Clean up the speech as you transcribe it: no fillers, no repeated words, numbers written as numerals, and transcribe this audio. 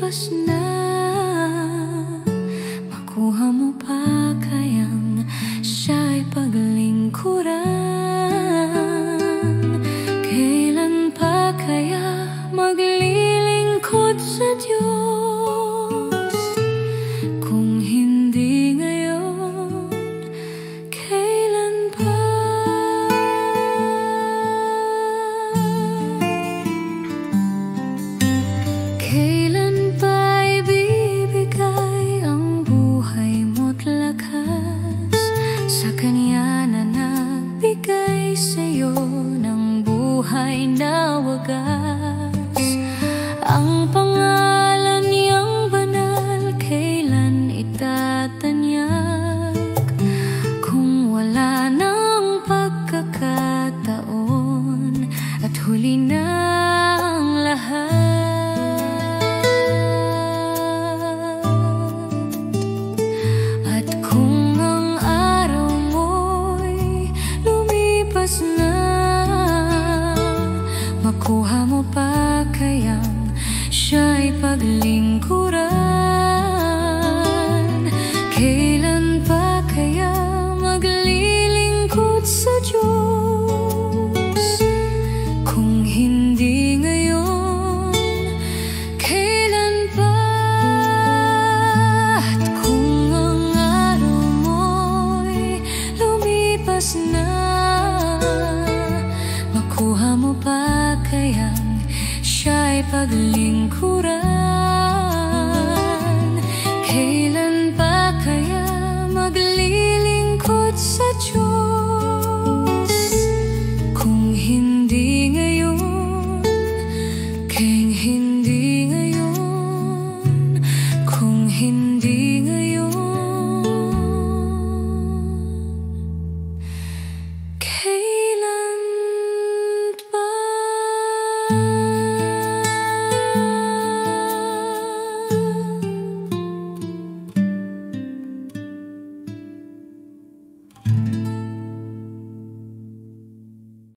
lumipas na, makuha mo pa kayang siya'y paglingkuran? Kailan pa kaya maglilingkod sa Diyos? Kung hindi ngayon, kailan pa? Kailan pa ibibigay ang buhay mo't lakas sa Kanya na nagbigay sa'yo ng buhay na wagas? Ang pangalan niyang banal, kailan itatanyag? Kung wala nang pagkakataon at huli na ang lahat. At kung ang araw mo'y lumipas na, makuha mo pa kayang siya'y paglingkuran? Kailan pa kaya maglilingkod sa Diyos? Kung hindi ngayon, kailan pa? At kung ang araw mo'y lumipas na, makuha mo pa kayang siya'y paglingkuran?